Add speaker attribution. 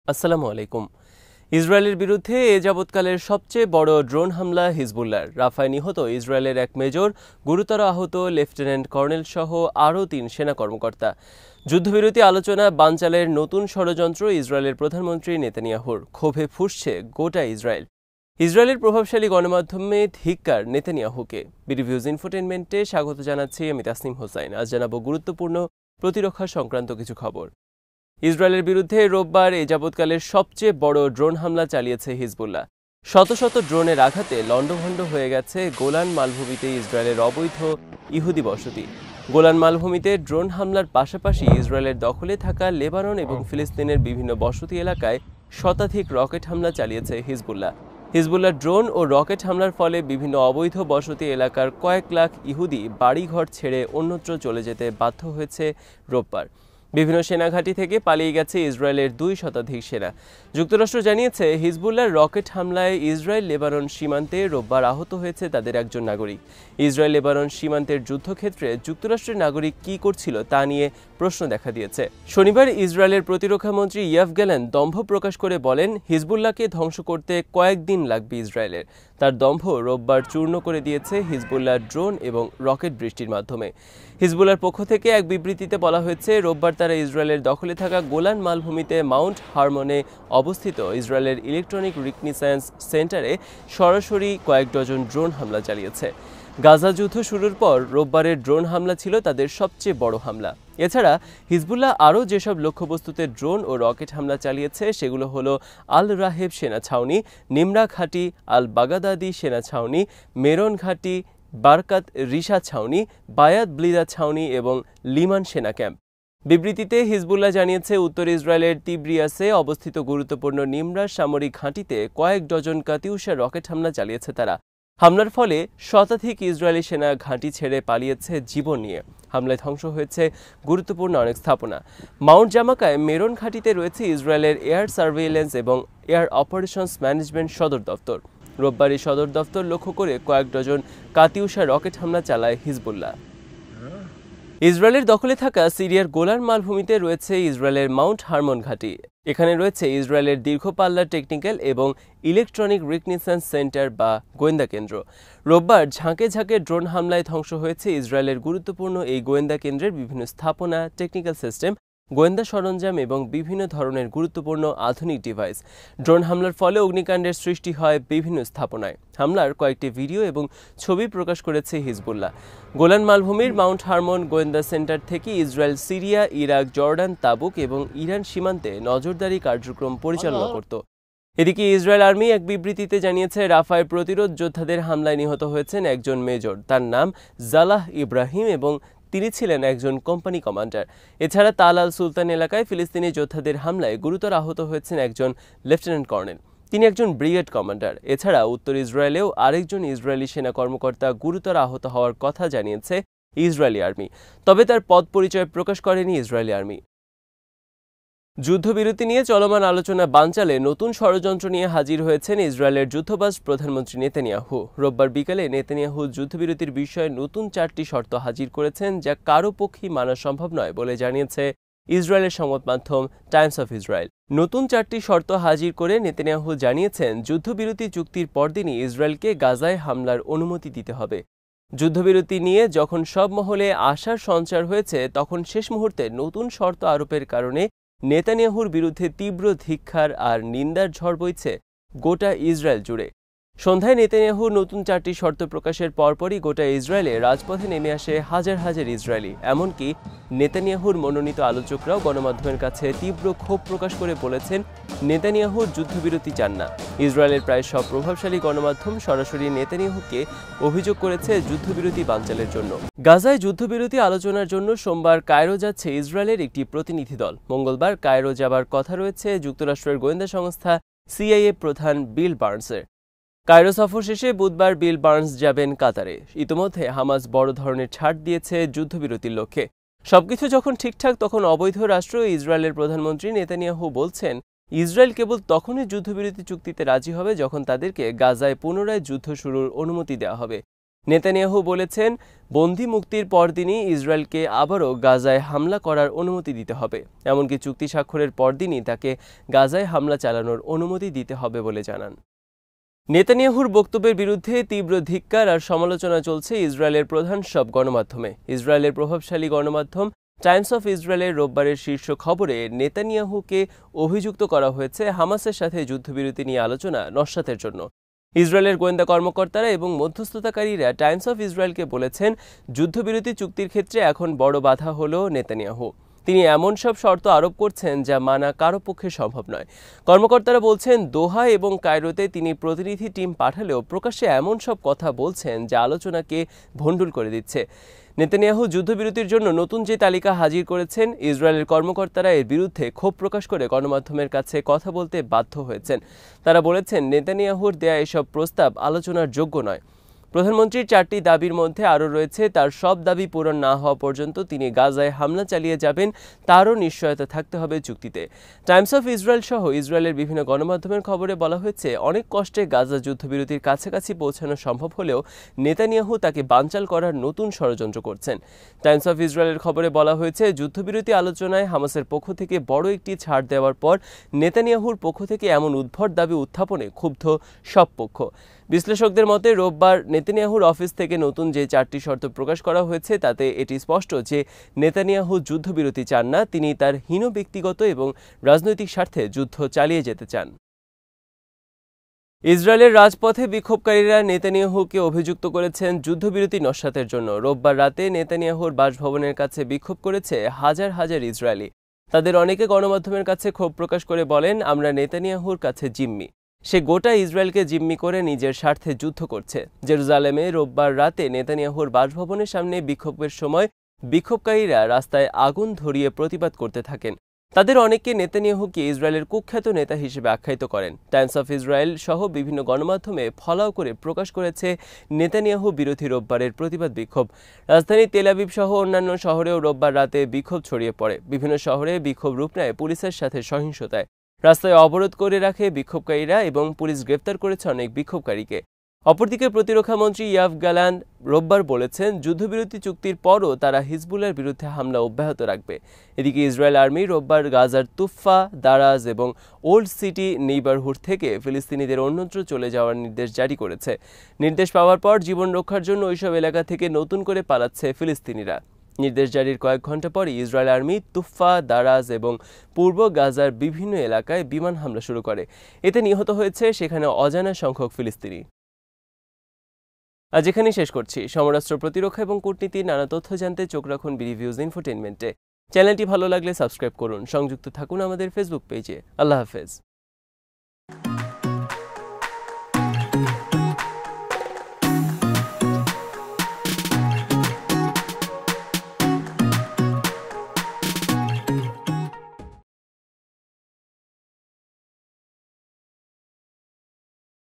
Speaker 1: আসসালামু আলাইকুম। ইসরায়েলের বিরুদ্ধে এ যাবৎকালের সবচেয়ে বড় ড্রোন হামলা হিজবুল্লাহর। রাফায় নিহত ইসরায়েলের এক মেজর, গুরুতর আহত লেফটেন্যান্ট কর্নেল সহ আরও ৩ সেনা কর্মকর্তা। যুদ্ধবিরতি আলোচনা বানচালের নতুন ষড়যন্ত্র ইসরায়েলের প্রধানমন্ত্রী নেতানিয়াহুর। ক্ষোভে ফুঁসছে গোটা ইসরায়েল। ইসরায়েলের প্রভাবশালী গণমাধ্যমে ধিক্কার নেতানিয়াহুকে। বিডিভিউজ ইনফোটেনমেন্টে স্বাগত জানাচ্ছি আমি তাসনিম হোসাইন। আজ জানাবো গুরুত্বপূর্ণ প্রতিরক্ষা সংক্রান্ত কিছু খবর। ইসরায়েলের বিরুদ্ধে রোববার এ যাবৎকালের সবচেয়ে বড় ড্রোন হামলা চালিয়েছে হিজবুল্লাহ। শত শত ড্রোনের আঘাতে লণ্ডভণ্ড হয়ে গেছে গোলান মালভূমিতে ইসরায়েলের অবৈধ ইহুদি বসতি। গোলান মালভূমিতে ড্রোন হামলার পাশাপাশি ইসরায়েলের দখলে থাকা লেবানন এবং ফিলিস্তিনের বিভিন্ন বসতি এলাকায় শতাধিক রকেট হামলা চালিয়েছে হিজবুল্লাহ। হিজবুল্লাহ ড্রোন ও রকেট হামলার ফলে বিভিন্ন অবৈধ বসতি এলাকার কয়েক লাখ ইহুদি বাড়িঘর ছেড়ে অন্যত্র চলে যেতে বাধ্য হয়েছে রোববার। বিভিন্ন সেনাঘাঁটি থেকে পালিয়ে গেছে ইসরায়েলের ২ শতাধিক সেনা। যুক্তরাষ্ট্র জানিয়েছে, হিজবুল্লাহর রকেট হামলায় ইসরায়েল লেবানন সীমান্তে রোববার আহত হয়েছে তাদের একজন নাগরিক। ইসরায়েল লেবানন সীমান্তের যুদ্ধক্ষেত্রে যুক্তরাষ্ট্রের নাগরিক কী করছিল তা নিয়ে প্রশ্ন দেখা দিয়েছে। শনিবার ইসরায়েলের প্রতিরক্ষামন্ত্রী ইয়াভ গ্যালান্ট দম্ভ প্রকাশ করে বলেন, হিজবুল্লাহকে ধ্বংস করতে কয়েকদিন লাগবে ইসরায়েলের। তার দম্ভ রোববার চূর্ণ করে দিয়েছে হিজবুল্লাহ ড্রোন এবং রকেট বৃষ্টির মাধ্যমে। হিজবুল্লাহর পক্ষ থেকে এক বিবৃতিতে বলা হয়েছে, রোববার তারা ইসরায়েলের দখলে থাকা গোলান মালভূমিতে মাউন্ট হারমনে অবস্থিত ইসরায়েলের ইলেকট্রনিক রিকনিসায়েন্স সেন্টারে সরাসরি কয়েক ডজন ড্রোন হামলা চালিয়েছে। গাজা যুদ্ধ শুরুর পর রোববারের ড্রোন হামলা ছিল তাদের সবচেয়ে বড় হামলা। এছাড়া হিজবুল্লাহ আরও যেসব লক্ষ্যবস্তুতে ড্রোন ও রকেট হামলা চালিয়েছে সেগুলো হলো আল রাহেব সেনা ছাউনি, নিমরা ঘাঁটি, আল বাগাদাদি সেনা ছাউনি, মেরন ঘাঁটি, বারকাত রিশা ছাউনি, বায়াত ব্লিদা ছাউনি এবং লিমান সেনা ক্যাম্প। বিবৃতিতে হিজবুল্লাহ জানিয়েছে, উত্তর ইসরায়েলের তিব্রিয়াসে অবস্থিত গুরুত্বপূর্ণ নিমরা সামরিক ঘাঁটিতে কয়েক ডজন কাতিউশা রকেট হামলা চালিয়েছে তারা। হামলার ফলে শতাধিক ইসরায়েলি সেনা ঘাঁটি ছেড়ে পালিয়েছে জীবন নিয়ে। হামলায় ধ্বংস হয়েছে গুরুত্বপূর্ণ অনেক স্থাপনা। মাউন্ট জামাকায় মেরন ঘাঁটিতে রয়েছে ইসরায়েলের এয়ার সার্ভেইলেন্স এবং এয়ার অপারেশনস ম্যানেজমেন্ট সদর দফতর। রোববার এই সদর দফতর লক্ষ্য করে কয়েক ডজন কাতিউশা রকেট হামলা চালায় হিজবুল্লাহ। ইসরায়েলের দখলে থাকা সিরিয়ার গোলান মালভূমিতে রয়েছে ইসরায়েলের মাউন্ট হারমন ঘাঁটি। এখানে রয়েছে ইসরায়েলের দীর্ঘপাল্লার টেকনিক্যাল এবং ইলেকট্রনিক রিকনিসায়েন্স সেন্টার বা গোয়েন্দা কেন্দ্র। রোববার ঝাঁকে ঝাঁকে ড্রোন হামলায় ধ্বংস হয়েছে ইসরায়েলের গুরুত্বপূর্ণ এই গোয়েন্দা কেন্দ্রের বিভিন্ন স্থাপনা, টেকনিক্যাল সিস্টেম, গোয়েন্দা সরঞ্জাম এবং বিভিন্ন ধরনের গুরুত্বপূর্ণ আধুনিক ডিভাইস। ড্রোন হামলার ফলে অগ্নিকাণ্ডের সৃষ্টি হয় বিভিন্ন স্থাপনায়। হামলার কয়েকটি ভিডিও এবং ছবি প্রকাশ করেছে হিজবুল্লাহ। গোলান মালভূমির মাউন্ট হারমন গোয়েন্দা সেন্টার থেকে ইসরায়েল সিরিয়া, ইরাক, জর্ডান, তাবুক এবং ইরান সীমান্তে নজরদারি কার্যক্রম পরিচালনা করত। এদিকে ইসরায়েল আর্মি এক বিবৃতিতে জানিয়েছে, রাফায় প্রতিরোধ যোদ্ধাদের হামলায় নিহত হয়েছেন একজন মেজর। তার নাম জালাহ ইব্রাহিম এবং তিনি ছিলেন একজন কোম্পানি কমান্ডার। এছাড়া তাল আল সুলতান এলাকায় ফিলিস্তিনি যোদ্ধাদের হামলায় গুরুতর আহত হয়েছেন একজন লেফটেন্যান্ট কর্নেল। তিনি একজন ব্রিগেড কমান্ডার। এছাড়া উত্তর ইসরায়েলেও আরেকজন ইসরায়েলি সেনা কর্মকর্তা গুরুতর আহত হওয়ার কথা জানিয়েছে ইসরায়েলি আর্মি। তবে তার পদ পরিচয় প্রকাশ করেনি ইসরায়েলি আর্মি। যুদ্ধবিরতি নিয়ে চলমান আলোচনা বানচালে নতুন ষড়যন্ত্র নিয়ে হাজির হয়েছেন ইসরায়েলের যুদ্ধবাজ প্রধানমন্ত্রী নেতানিয়াহু। রোববার বিকালে নেতানিয়াহু যুদ্ধবিরতির বিষয়ে নতুন 4টি শর্ত হাজির করেছেন, যা কারো পক্ষেই মানা সম্ভব নয় বলে জানিয়েছে ইসরায়েলের সংবাদ মাধ্যম টাইমস অফ ইসরায়েল। নতুন 4টি শর্ত হাজির করে নেতানিয়াহু জানিয়েছেন, যুদ্ধবিরতি চুক্তির পরদিনই ইসরায়েলকে গাজায় হামলার অনুমতি দিতে হবে। যুদ্ধবিরতি নিয়ে যখন সব মহলে আশার সঞ্চার হয়েছে, তখন শেষ মুহূর্তে নতুন শর্ত আরোপের কারণে নেতানিয়াহুর বিরুদ্ধে তীব্র ধিক্কার আর নিন্দার ঝড় বইছে গোটা ইসরায়েল জুড়ে। সন্ধ্যায় নেতানিয়াহুর নতুন 4টি শর্ত প্রকাশের পরপরই গোটা ইসরায়েলে রাজপথে নেমে আসে হাজার হাজার ইসরায়েলি। এমনকি নেতানিয়াহুর মনোনীত আলোচকরাও গণমাধ্যমের কাছে তীব্র ক্ষোভ প্রকাশ করে বলেছেন, নেতানিয়াহু যুদ্ধবিরতি চান না। ইসরায়েলের প্রায় সব প্রভাবশালী গণমাধ্যম সরাসরি নেতানিয়াহুকে অভিযোগ করেছে যুদ্ধবিরতি বানচালের জন্য। গাজায় যুদ্ধবিরতি আলোচনার জন্য সোমবার কায়রো যাচ্ছে ইসরায়েলের একটি প্রতিনিধি দল। মঙ্গলবার কায়রো যাবার কথা রয়েছে যুক্তরাষ্ট্রের গোয়েন্দা সংস্থা সিআইএ প্রধান বিল বার্নসের। কায়রো সফর শেষে বুধবার বিল বার্নস যাবেন কাতারে। ইতিমধ্যে হামাস বড় ধরনের ছাড় দিয়েছে যুদ্ধবিরতির লক্ষ্যে। সবকিছু যখন ঠিকঠাক, তখন অবৈধ রাষ্ট্র ইসরায়েলের প্রধানমন্ত্রী নেতানিয়াহু বলছেন, ইসরায়েল কেবল তখনই যুদ্ধবিরতি চুক্তিতে রাজি হবে যখন তাদেরকে গাজায় পুনরায় যুদ্ধ শুরুর অনুমতি দেওয়া হবে। নেতানিয়াহু বলেছেন, বন্দী মুক্তির পরদিনই ইসরায়েলকে আবারও গাজায় হামলা করার অনুমতি দিতে হবে। এমনকি চুক্তি স্বাক্ষরের পরদিনই তাকে গাজায় হামলা চালানোর অনুমতি দিতে হবে বলে জানান। নেতানিয়াহুর বক্তব্যের বিরুদ্ধে তীব্র ধিক্কার আর সমালোচনা চলছে ইসরায়েলের প্রধান সব গণমাধ্যমে। ইসরায়েলের প্রভাবশালী গণমাধ্যম টাইমস অফ ইসরায়েলের রোববারের শীর্ষ খবরে নেতানিয়াহুকে অভিযুক্ত করা হয়েছে হামাসের সাথে যুদ্ধবিরতি নিয়ে আলোচনা নস্যাতের জন্য। ইসরায়েলের গোয়েন্দা কর্মকর্তারা এবং মধ্যস্থতাকারীরা টাইমস অফ ইসরায়েলকে বলেছেন, যুদ্ধবিরতি চুক্তির ক্ষেত্রে এখন বড় বাধা হল নেতানিয়াহু। তিনি এমন সব শর্ত আরোপ করছেন যা মানা কারো পক্ষে সম্ভব নয়। কর্মকর্তারা বলছেন, দোহা এবং কায়রোতে তিনি প্রতিনিধি টিম পাঠালেও প্রকাশ্যে এমন সব কথা বলছেন যা আলোচনাকে ভণ্ডুল করে দিচ্ছে। নেতানিয়াহু যুদ্ধবিরতির জন্য নতুন যে তালিকা হাজির করেছেন, ইসরায়েলের কর্মকর্তারা এর বিরুদ্ধে ক্ষোভ প্রকাশ করে গণমাধ্যমের কাছে কথা বলতে বাধ্য হয়েছেন। তারা বলেছেন, নেতানিয়াহুর দেয়া এসব প্রস্তাব আলোচনার যোগ্য নয়। প্রধানমন্ত্রীর 4টি দাবির মধ্যে আরও রয়েছে, তার সব দাবি পূরণ না হওয়া পর্যন্ত তিনি গাজায় হামলা চালিয়ে যাবেন তারও নিশ্চয়তা থাকতে হবে চুক্তিতে। টাইমস অফ ইসরায়েল সহ ইসরায়েলের বিভিন্ন গণমাধ্যমের খবরে বলা হয়েছে, অনেক কষ্টে গাজা যুদ্ধবিরতির কাছাকাছি পৌঁছানো সম্ভব হলেও নেতানিয়াহু তাকে বানচাল করার নতুন ষড়যন্ত্র করছেন। টাইমস অফ ইসরায়েলের খবরে বলা হয়েছে, যুদ্ধবিরতি আলোচনায় হামাসের পক্ষ থেকে বড় একটি ছাড় দেওয়ার পর নেতানিয়াহুর পক্ষ থেকে এমন উদ্ভট দাবি উত্থাপনে ক্ষুব্ধ সব পক্ষ। বিশ্লেষকদের মতে, রোববার নেতানিয়াহুর অফিস থেকে নতুন যে 4টি শর্ত প্রকাশ করা হয়েছে তাতে এটি স্পষ্ট যে নেতানিয়াহু যুদ্ধবিরতি চান না, তিনি তার হীন ব্যক্তিগত এবং রাজনৈতিক স্বার্থে যুদ্ধ চালিয়ে যেতে চান। ইসরায়েলের রাজপথে বিক্ষোভকারীরা নেতানিয়াহুকে অভিযুক্ত করেছেন যুদ্ধবিরতি নস্যাতের জন্য। রোববার রাতে নেতানিয়াহুর বাসভবনের কাছে বিক্ষোভ করেছে হাজার হাজার ইসরায়েলি। তাদের অনেকে গণমাধ্যমের কাছে ক্ষোভ প্রকাশ করে বলেন, আমরা নেতানিয়াহুর কাছে জিম্মি। সে গোটা ইসরায়েলকে জিম্মি করে নিজের স্বার্থে যুদ্ধ করছে। জেরুজালেমে রোববার রাতে নেতানিয়াহুর বাসভবনের সামনে বিক্ষোভের সময় বিক্ষোভকারীরা রাস্তায় আগুন ধরিয়ে প্রতিবাদ করতে থাকেন। তাদের অনেকে নেতানিয়াহুকে ইসরায়েলের কুখ্যাত নেতা হিসেবে আখ্যায়িত করেন। টাইমস অফ ইসরায়েল সহ বিভিন্ন গণমাধ্যমে ফলাও করে প্রকাশ করেছে নেতানিয়াহু বিরোধী রোববারের প্রতিবাদ বিক্ষোভ। রাজধানী তেল আবিব সহ অন্যান্য শহরেও রোববার রাতে বিক্ষোভ ছড়িয়ে পড়ে। বিভিন্ন শহরে বিক্ষোভ রূপ নেয় পুলিশের সাথে সহিংসতায়। রাস্তায় অবরোধ করে রাখে বিক্ষোভকারীরা এবং পুলিশ গ্রেফতার করেছে অনেক বিক্ষোভকারীকে। অপরদিকে প্রতিরক্ষামন্ত্রী ইয়াভ গ্যালান্ট রোববার বলেছেন, যুদ্ধবিরতি চুক্তির পরও তারা হিজবুল্লাহর বিরুদ্ধে হামলা অব্যাহত রাখবে। এদিকে ইসরায়েল আর্মি রোববার গাজার তুফা, দারাজ এবং ওল্ড সিটি নেইবারহুড থেকে ফিলিস্তিনিদের অন্যত্র চলে যাওয়ার নির্দেশ জারি করেছে। নির্দেশ পাওয়ার পর জীবন রক্ষার জন্য ওইসব এলাকা থেকে নতুন করে পালাচ্ছে ফিলিস্তিনিরা। নির্দেশ জারির কয়েক ঘণ্টা পরে ইসরায়েল আর্মি তুফা, দারাজ এবং পূর্ব গাজার বিভিন্ন এলাকায় বিমান হামলা শুরু করে। এতে নিহত হয়েছে সেখানে অজানা সংখ্যক ফিলিস্তিনি। আজ এখানেই শেষ করছি। সমরাষ্ট্র, প্রতিরক্ষা এবং কূটনীতির নানা তথ্য জানতে চোখ রাখুন বিডিভিউজ ইনফোটেইনমেন্টে। চ্যানেলটি ভালো লাগলে সাবস্ক্রাইব করুন। সংযুক্ত থাকুন আমাদের ফেসবুক পেজে। আল্লাহ হাফেজ।